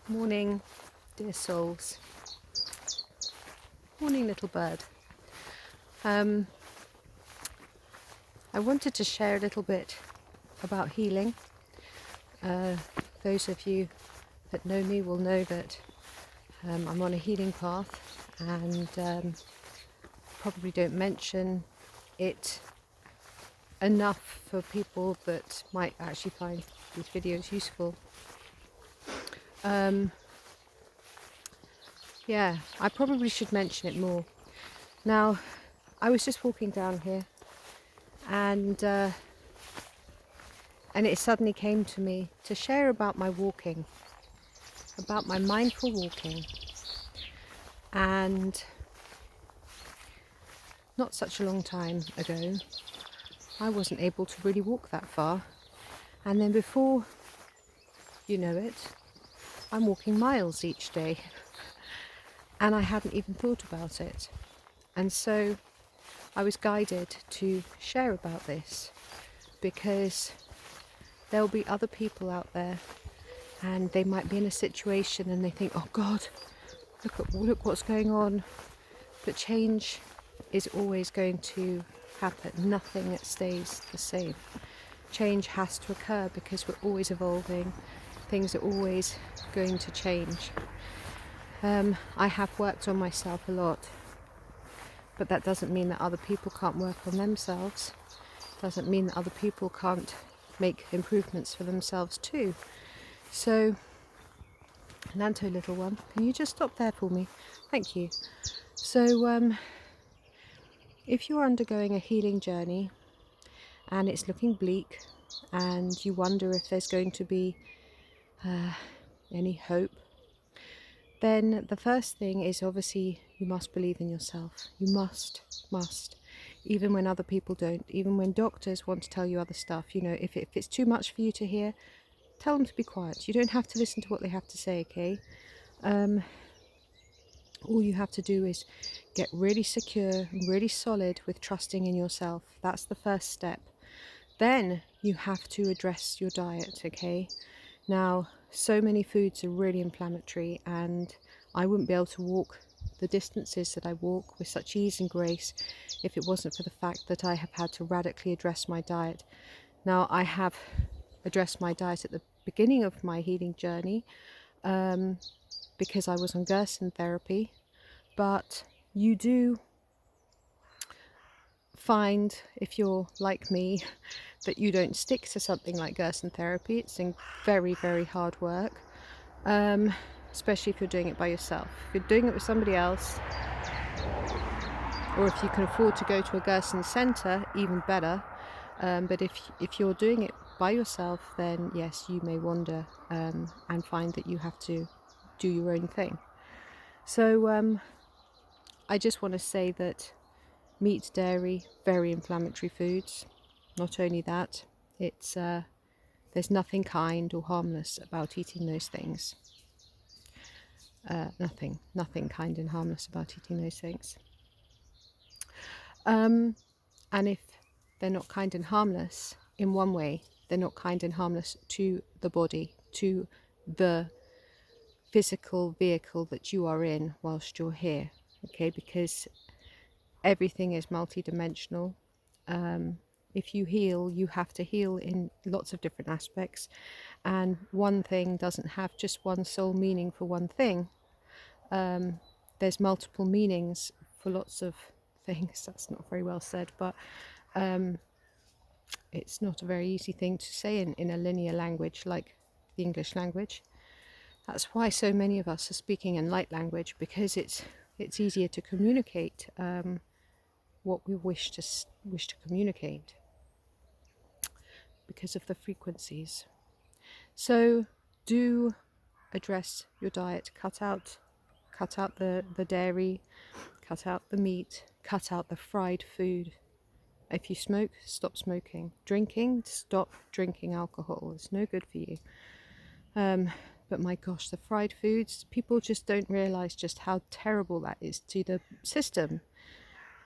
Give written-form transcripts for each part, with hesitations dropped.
Morning, dear souls. Morning, little bird. I wanted to share a little bit about healing. Those of you that know me will know that I'm on a healing path, and probably don't mention it enough for people that might actually find these videos useful. Yeah, I probably should mention it more. Now, I was just walking down here, and it suddenly came to me to share about my walking, about my mindful walking. And not such a long time ago, I wasn't able to really walk that far. And then before you know it, I'm walking miles each day. And I hadn't even thought about it. And so I was guided to share about this because there'll be other people out there and they might be in a situation and they think, oh God, look what's going on. But change is always going to happen. Nothing stays the same. Change has to occur because we're always evolving. Things are always going to change. I have worked on myself a lot, but that doesn't mean that other people can't work on themselves. Doesn't mean that other people can't make improvements for themselves too. So, Lanto, little one, can you just stop there for me? Thank you. So, if you're undergoing a healing journey and it's looking bleak and you wonder if there's going to be any hope, then the first thing is obviously you must believe in yourself. You must. Even when other people don't, even when doctors want to tell you other stuff, if it's too much for you to hear, tell them to be quiet. You don't have to listen to what they have to say, okay? All you have to do is get really secure, really solid with trusting in yourself. That's the first step. Then you have to address your diet, okay? Now, so many foods are really inflammatory, and I wouldn't be able to walk the distances that I walk with such ease and grace if it wasn't for the fact that I have had to radically address my diet. Now, I have addressed my diet at the beginning of my healing journey because I was on Gerson therapy, but you do find, if you're like me, that you don't stick to something like Gerson therapy. It's very, very hard work, especially if you're doing it by yourself. If you're doing it with somebody else, or if you can afford to go to a Gerson centre, even better. But if you're doing it by yourself, then yes, you may wander and find that you have to do your own thing. So I just want to say that meat, dairy, very inflammatory foods. Not only that, it's there's nothing kind or harmless about eating those things. Nothing kind and harmless about eating those things. And if they're not kind and harmless, in one way, they're not kind and harmless to the body, to the physical vehicle that you are in whilst you're here, okay? Because everything is multidimensional. If you heal, you have to heal in lots of different aspects, and one thing doesn't have just one sole meaning for one thing. There's multiple meanings for lots of things. That's not very well said, but it's not a very easy thing to say in a linear language like the English language. That's why so many of us are speaking in light language, because it's easier to communicate what we wish to communicate because of the frequencies. So do address your diet. Cut out the dairy, cut out the meat, cut out the fried food. If you smoke, stop smoking. Drinking, stop drinking alcohol. It's no good for you. But my gosh, the fried foods, people just don't realize just how terrible that is to the system.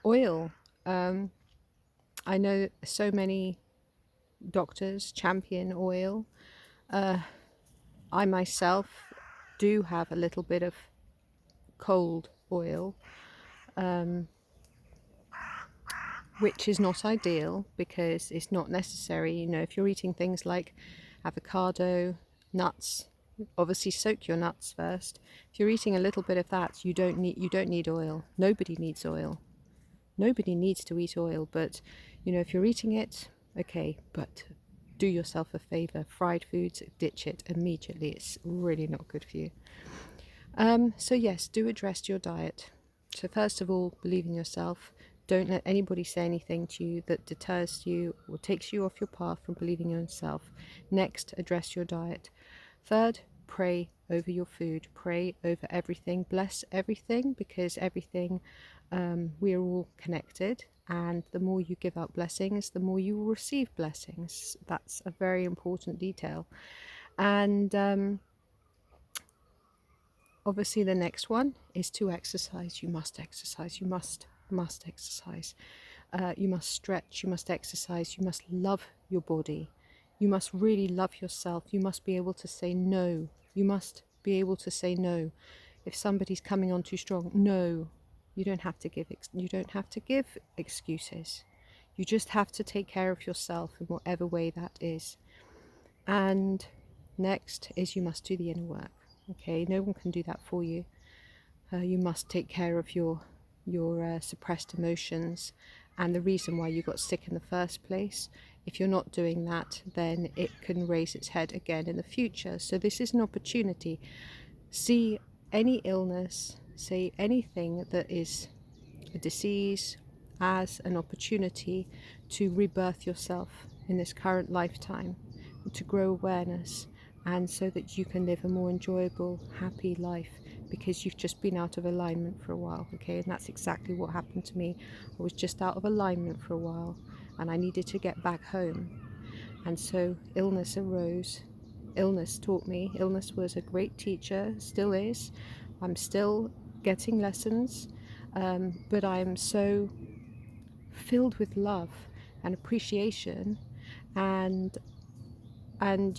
Oil. I know so many doctors champion oil. I myself do have a little bit of cold oil, which is not ideal because it's not necessary. You know, if you're eating things like avocado, nuts, obviously soak your nuts first. If you're eating a little bit of that, you don't need oil. Nobody needs oil. Nobody needs to eat oil, but you know, if you're eating it, okay, but do yourself a favor. Fried foods, ditch it immediately. It's really not good for you. So yes, do address your diet. So first of all, believe in yourself. Don't let anybody say anything to you that deters you or takes you off your path from believing in yourself. Next, address your diet. Third, pray over your food. Pray over everything. Bless everything, because everything, we are all connected. And the more you give out blessings, the more you will receive blessings. That's a very important detail. And obviously the next one is to exercise. You must exercise. You must exercise. You must stretch. You must exercise. You must love your body. You must really love yourself. You must be able to say no. You must be able to say no. If somebody's coming on too strong, no. You don't have to give excuses. You just have to take care of yourself in whatever way that is. And next is you must do the inner work. Okay, no one can do that for you. You must take care of your suppressed emotions and the reason why you got sick in the first place. If you're not doing that, then it can raise its head again in the future. So this is an opportunity. See any illness, say anything that is a disease, as an opportunity to rebirth yourself in this current lifetime, to grow awareness, and so that you can live a more enjoyable, happy life, because you've just been out of alignment for a while. Okay, and that's exactly what happened to me. I was just out of alignment for a while and I needed to get back home, and so illness arose. Illness taught me. Illness was a great teacher, still is. I'm still getting lessons, but I am so filled with love and appreciation, and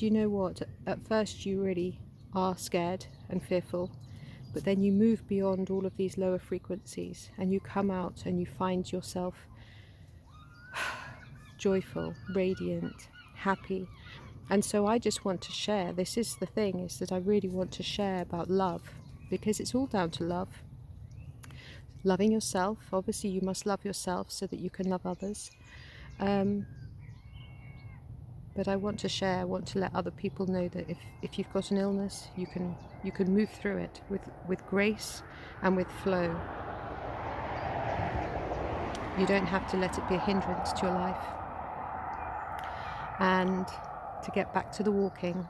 you know what, at first you really are scared and fearful, but then you move beyond all of these lower frequencies and you come out and you find yourself joyful, radiant, happy. And so I just want to share, this is the thing, is that I really want to share about love, because it's all down to love. Loving yourself. Obviously you must love yourself so that you can love others. But I want to share, I want to let other people know that if you've got an illness, you can move through it with grace and with flow. You don't have to let it be a hindrance to your life. And to get back to the walking,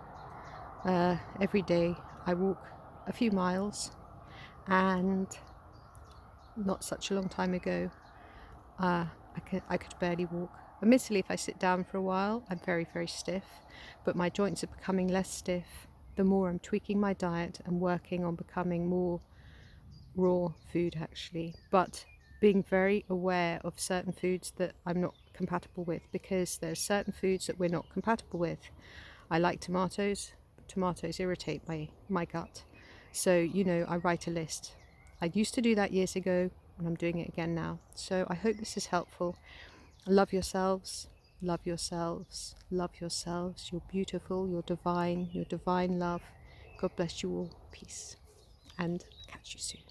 every day I walk a few miles, and not such a long time ago I could barely walk. Admittedly, if I sit down for a while, I'm very, very stiff, but my joints are becoming less stiff the more I'm tweaking my diet and working on becoming more raw food, actually, but being very aware of certain foods that I'm not compatible with, because there's certain foods that we're not compatible with. I like tomatoes, but tomatoes irritate my gut. So, you know, I write a list. I used to do that years ago, and I'm doing it again now. So I hope this is helpful. Love yourselves, love yourselves, love yourselves. You're beautiful, you're divine love. God bless you all. Peace, and catch you soon.